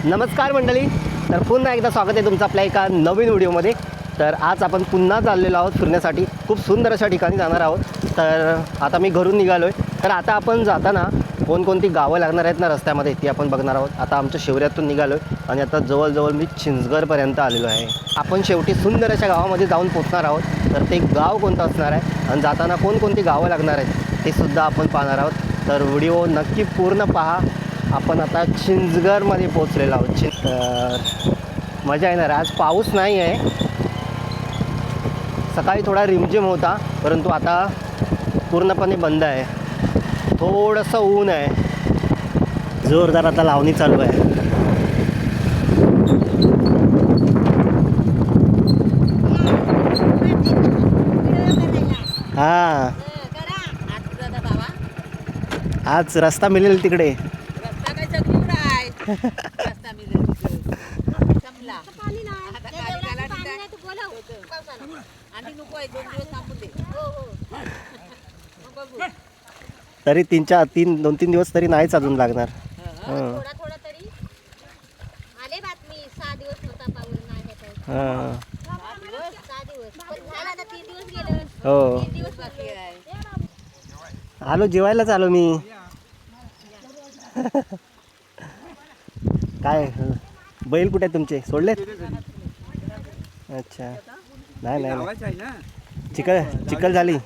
नमस्कार मंडळी, तर पुन्हा एकदा स्वागत आहे तुमचं आपल्या एका नवीन व्हिडिओमध्ये. तर आज आपण पुन्हा चाललेलो आहोत फिरण्यासाठी. खूप सुंदर अशा ठिकाणी जाणार आहोत. तर आता मी घरून निघालो आहे. तर आता आपण जाताना कोणकोणती गावं लागणार आहेत ना रस्त्यामध्ये ती आपण बघणार आहोत. आता आमच्या शिवऱ्यातून निघालो आहे आणि आता जवळजवळ मी चिंचगडपर्यंत आलेलो आहे. आपण शेवटी सुंदर अशा गावामध्ये जाऊन पोहोचणार आहोत. तर ते गाव कोणतं असणार आहे आणि जाताना कोणकोणती गावं लागणार आहेत ते सुद्धा आपण पाहणार आहोत. तर व्हिडिओ नक्की पूर्ण पहा. आपण आता चिंचगडमध्ये पोहोचलेलो आहोत. तर मजा येणार. आज पाऊस नाही आहे. सकाळी थोडा रिमझिम होता, परंतु आता पूर्णपणे बंद आहे. थोडंसं ऊन आहे. जोरदार आता लावणी चालू आहे. हां, आज रस्ता मिळेल तिकडे. तरी दोन तीन दिवस तरी नाहीच अजून लागणार. हो, आलो जेवायलाच आलो मी. काय बैल कुठे आहेत तुमचे? सोडलेत? अच्छा, नाही चिखल झाली.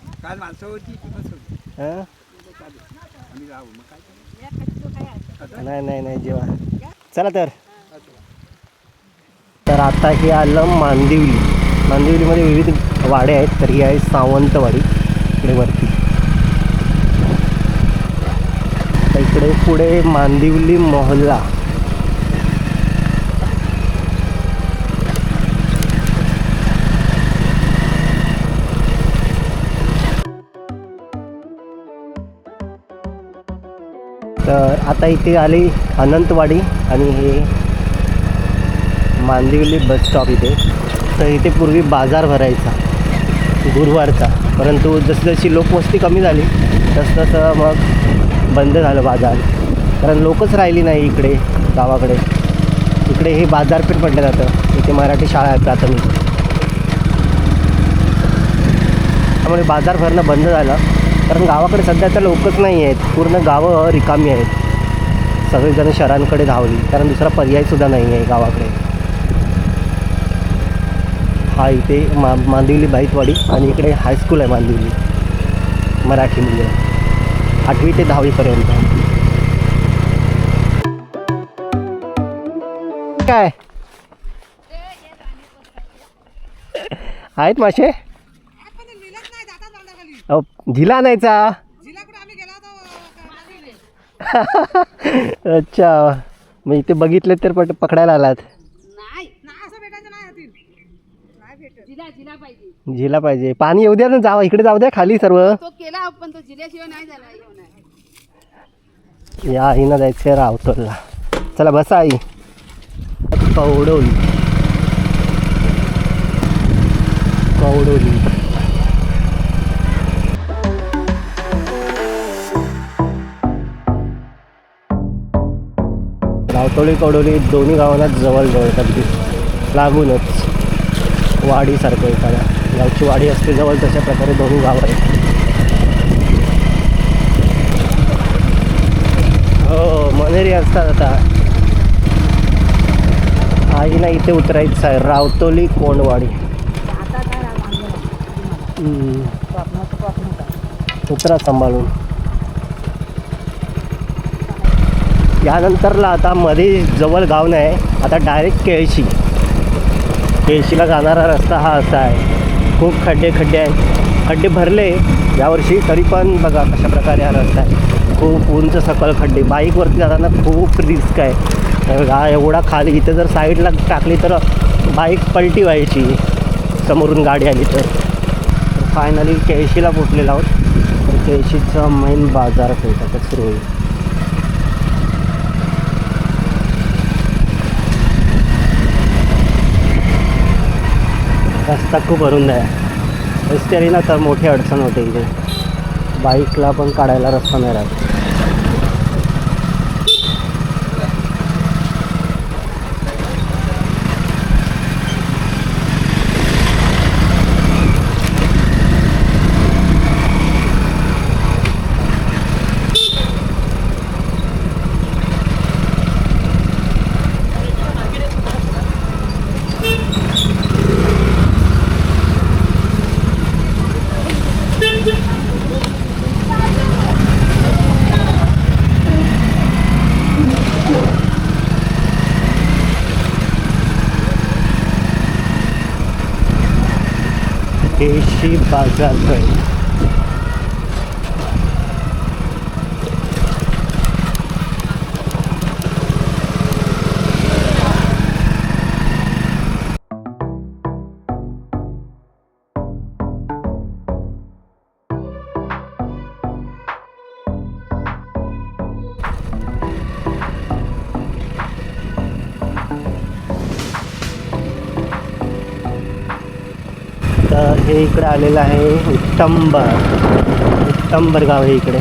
नाही जेवा. चला तर आता हे आलं मांदिवलीमध्ये विविध वाडे आहेत. तर ही आहे सावंतवाडी इकडे वरती. इकडे पुढे मांदिवली मोहल्ला. तर आता इथे आली अनंतवाडी आणि हे मांदिवली बस स्टॉप इथे. तर इथे पूर्वी बाजार भरायचा गुरुवारचा, परंतु जशी लोकवस्ती कमी झाली तसं मग बंद झालं बाजार, कारण लोकच राहिली नाही इकडे गावाकडे. इकडे हे बाजारपेठ म्हटलं जातं. इथे मराठी शाळा आहे प्राथमिक, त्यामुळे बाजार भरणं बंद झालं. कारण गावाकडे सध्या तर लोकच नाही आहेत. पूर्ण गावं रिकामी आहेत. सगळेजण शहरांकडे धावली, कारण दुसरा पर्यायसुद्धा नाही आहे गावाकडे. हा इथे मांदिवली बाईतवाडी आणि इकडे हायस्कूल आहे मांदिवली मराठी मीडियम 8वी ते 10वीपर्यंत. काय आहेत मासे? झिला आणायचा. अच्छा, मग इथे बघितले तर पकडायला आलात? झिला पाहिजे. पाणी येऊ द्या ना, जावा इकडे जाऊ द्या खाली सर्व. या आईना जायचं रावतोला. चला बसा आई. कवडोली रावतोळी कवडोली दोन्ही गावांना जवळ अगदी लागूनच वाडीसारखं. एखाद्या गावची वाडी असते जवळ, तशा प्रकारे दोन्ही गाव आहेत. हो, मनेरी असतात. आता आईला इथे उतरायचं आहे, रावतोली कोंडवाडी. उतरा सांभाळून. यानंतरला आता मध्ये जवळ गाव नाही, आता डायरेक्ट केळशीला जाणारा रस्ता हा असा आहे. खूप खड्डे आहेत. खड्डे भरले यावर्षी, तरी पण बघा कशा प्रकारे हा रस्ता आहे. खूप उंच सकल खड्डे. बाईकवरती जाताना खूप रिस्क आहे. एवढा खाली इथे जर साईडला टाकली तर बाईक पलटी व्हायची, समोरून गाडी आली तर. फायनली केळशीला पोचलेलो आहोत. तर केळशीचा मेन बाजारपेठ आता सुरू होईल. रस्ता खूप अरुंद आहे. रस्त्याने ना तर मोठी अडचण होते इथे. बाईकला पण काढायला रस्ता नाही राहत. देशी बाजारपेठ. तर हे इकडे आलेलं आहे उत्तंबर गाव आहे इकडे.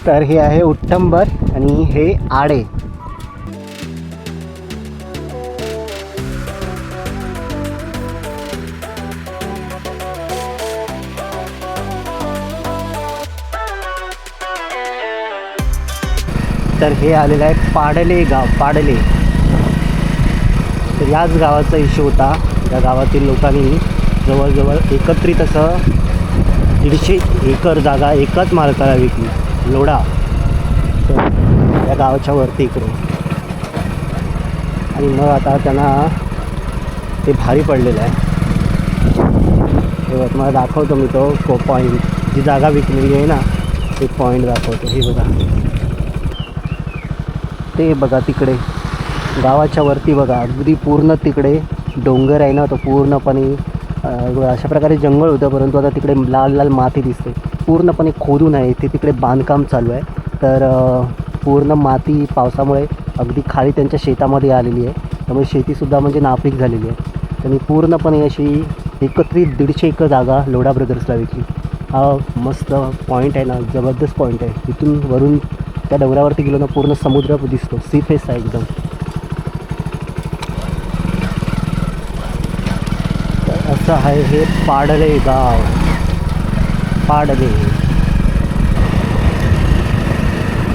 तर हे आहे उत्तंबर आणि हे आडे. तर हे आलेलं आहे पाडले गाव. पाडले तर याच गावाचा इश्यू होता. या गावातील लोकांनी जवळजवळ एकत्रित असं 150 एकर जागा एकाच मालकाला विकली. लोढा तर या गावाच्या वरती इकडे. आणि मग आता त्यांना ते भारी पडलेलं आहे. हे तुम्हाला दाखवतो मी तो पॉईंट. जी जागा विकलेली आहे ना ते पॉईंट दाखवतो. हे बघा, ते बघा तिकडे गावाच्या वरती बघा, अगदी पूर्ण तिकडे डोंगर आहे ना, तो पूर्णपणे अशा प्रकारे जंगल होतं. परंतु आता तिकडे लाल लाल माती दिसते. पूर्णपणे खोदून आहे ते. तिकडे बांधकाम चालू आहे. तर पूर्ण माती पावसामुळे अगदी खाली त्यांच्या शेतामध्ये आलेली आहे. त्यामुळे शेतीसुद्धा म्हणजे नापीक झालेली आहे. त्यांनी पूर्णपणे अशी एकत्रित 150 एकर जागा लोढा ब्रदर्सला विकली. हा मस्त पॉईंट आहे ना, जबरदस्त पॉईंट आहे. इथून वरून त्या डोंगरावरती गेलो ना पूर्ण समुद्र दिसतो. सी फेस आहे एकदम. तर असं आहे हे पाडले गाव. पाडले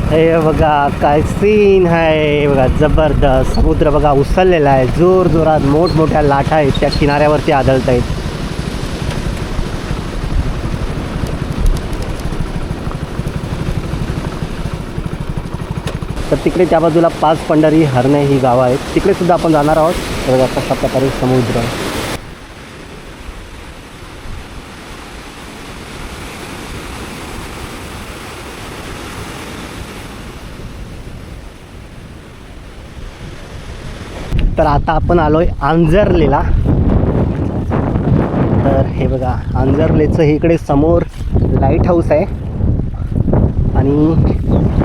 हे बघा काय सीन आहे बघा, जबरदस्त. समुद्र बघा उसळलेला आहे. जोर जोरात मोठमोठ्या लाटा आहेत त्या किनाऱ्यावरती आदळत आहेत. तर तिकडे त्या बाजूला 5 पंढरी, हरणे ही गावं आहेत. तिकडे सुद्धा आपण जाणार आहोत. बघा कशा प्रकारे समुद्र. तर आता आपण आलोय आंजर्लेला. तर हे बघा आंजर्लेचं हे इकडे समोर लाईट हाऊस आहे. आणि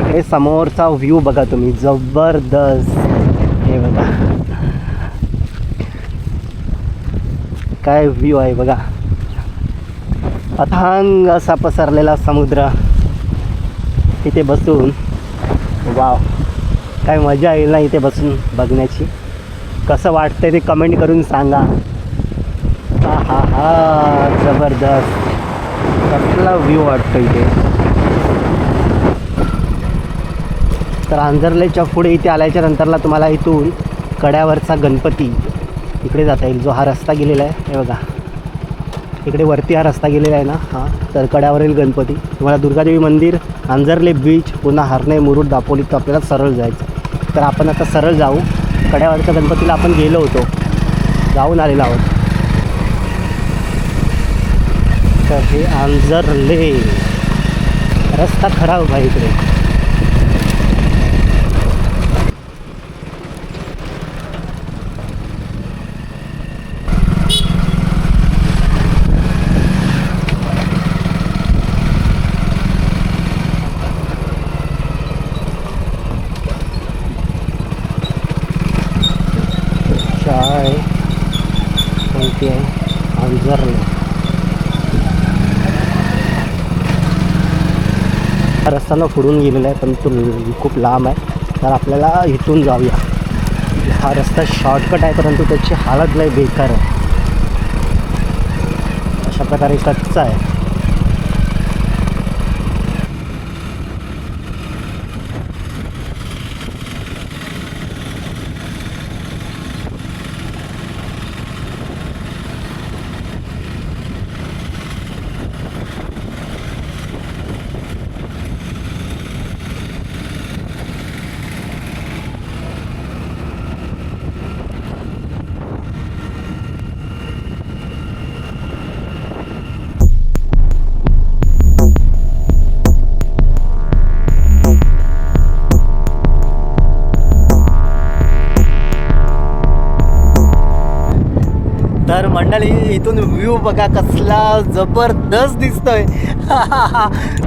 इकडे समोरचा व्ह्यू बघा तुम्ही, जबरदस्त. हे बघा काय व्ह्यू आहे बघा. अथांग असा पसरलेला समुद्र. इथे बसून वाव, काय मजा येईल ना इथे बसून बघण्याची. कसं वाटतंय ते कमेंट करून सांगा. हा हा हा, जबरदस्त. कसला व्ह्यू वाटतो इथे. तर आंजर्लेच्या पुढे इथे आल्याच्या नंतरला तुम्हाला इथून कड्यावरचा गणपती इकडे जाता येईल. जो हा रस्ता गेलेला आहे हे बघा, इकडे वरती हा रस्ता गेलेला आहे ना, हा तर कड्यावरील गणपती. तुम्हाला दुर्गादेवी मंदिर, आंजर्ले बीच, पुन्हा हरणे, मुरुड, दापोली तर आपल्याला सरळ जायचं. तर आपण आता सरळ जाऊ. कड्यावरच्या गणपतीला आपण गेलो होतो, जाऊन आलेलो आहोत. तर हे आंजर्ले रस्ता खराब आहे इकडे. आहे कोणती आहे आंजर्ले. हा रस्ता न पुढून गेलेला आहे पण तो खूप लांब आहे. तर आपल्याला इथून जाऊया. हा रस्ता शॉर्टकट आहे परंतु त्याची हालत लय बेकार आहे. अशा प्रकारे कच्चा आहे. तर मंडळी इथून व्ह्यू बघा कसला जबरदस्त दिसतोय.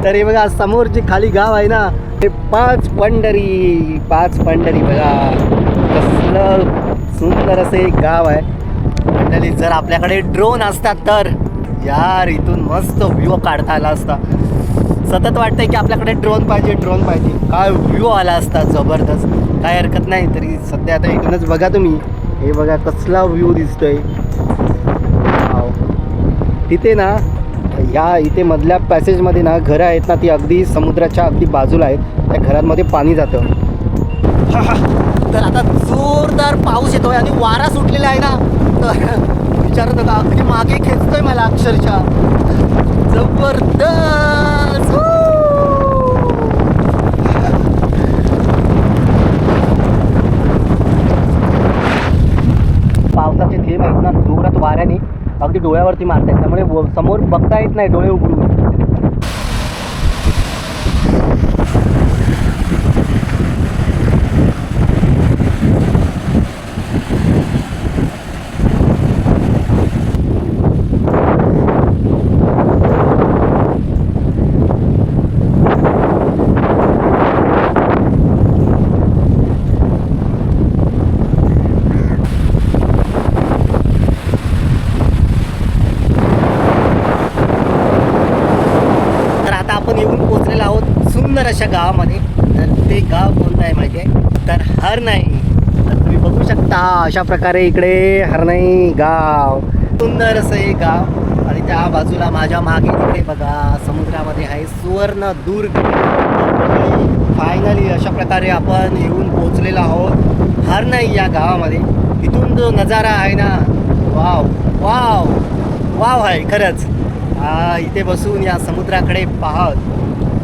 तर हे बघा समोर जे खाली गाव आहे ना हे पाच पंढरी बघा कसलं सुंदर असं एक गाव आहे. मंडळी जर आपल्याकडे ड्रोन असतात तर यार इथून मस्त व्ह्यू काढता आला असता. सतत वाटतंय की आपल्याकडे ड्रोन पाहिजे काय व्ह्यू आला असता जबरदस्त. काय हरकत नाही. तरी सध्या आता इथूनच बघा तुम्ही हे बघा कसला व्ह्यू दिसतोय. तिथे ना इथे मधल्या पॅसेजमध्ये ना घरं आहेत ना ती अगदी समुद्राच्या अगदी बाजूला आहेत. त्या घरांमध्ये पाणी जातं. तर आता जोरदार पाऊस येतोय आणि वारा सुटलेला आहे ना तर विचारू नका अगदी मागे खेचतोय मला अक्षरशः. जबरदस्त. पावसाचे थेंब आहेत ना जोरात वाऱ्याने अगदी डोळ्यावरती मारत आहेत. त्यामुळे समोर बघता येत नाही डोळे उघडून. आपण येऊन पोचलेलो आहोत सुंदर अशा गावामध्ये. तर ते गाव कोणतं आहे माहिती आहे तर हरनाई. तर तुम्ही बघू शकता अशा प्रकारे इकडे हरनाई गाव सुंदर असं एक गाव. आणि त्या बाजूला माझ्या मागे तिकडे बघा समुद्रामध्ये आहे सुवर्णदुर्ग. फायनली अशा प्रकारे आपण येऊन पोचलेलो आहोत हरनाई या गावामध्ये. इथून जो नजारा आहे ना वाव वाव वाव आहे खरंच. इथे बसून या समुद्राकडे पाहत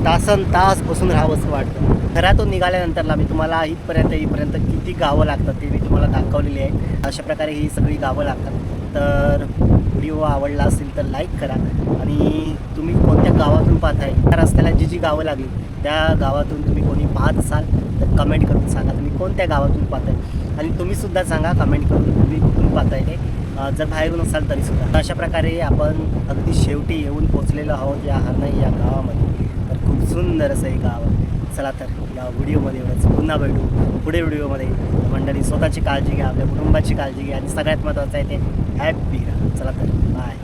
तासन तास बसून राहावं असं वाटतं. घरातून निघाल्यानंतरला मी तुम्हाला इथपर्यंत किती गावं लागतात ते मी तुम्हाला दाखवलेली आहे. अशा प्रकारे ही सगळी गावं लागतात. तर व्हिडिओ आवडला असेल तर लाईक करा. आणि तुम्ही कोणत्या गावातून पाहताय त्या रस्त्याला जी गावं लागली त्या गावातून तुम्ही कोणी पाहत असाल तर कमेंट करून सांगा तुम्ही कोणत्या गावातून पाहताय. आणि तुम्हीसुद्धा सांगा कमेंट करून तुम्ही कुठून पाहताय ते. जर बाहेरून असाल तरीसुद्धा. अशा प्रकारे आपण अगदी शेवटी येऊन पोचलेलो आहोत या हरनाई या गावामध्ये. तर खूप सुंदर असं हे गाव आहे. चला तर या व्हिडिओमध्ये एवढंच. पुन्हा भेटू पुढे व्हिडिओमध्ये. मंडळी स्वतःची काळजी घ्या आपल्या कुटुंबाची काळजी घ्या आणि सगळ्यात महत्त्वाचं आहे ते हॅपी राहा. चला तर बाय.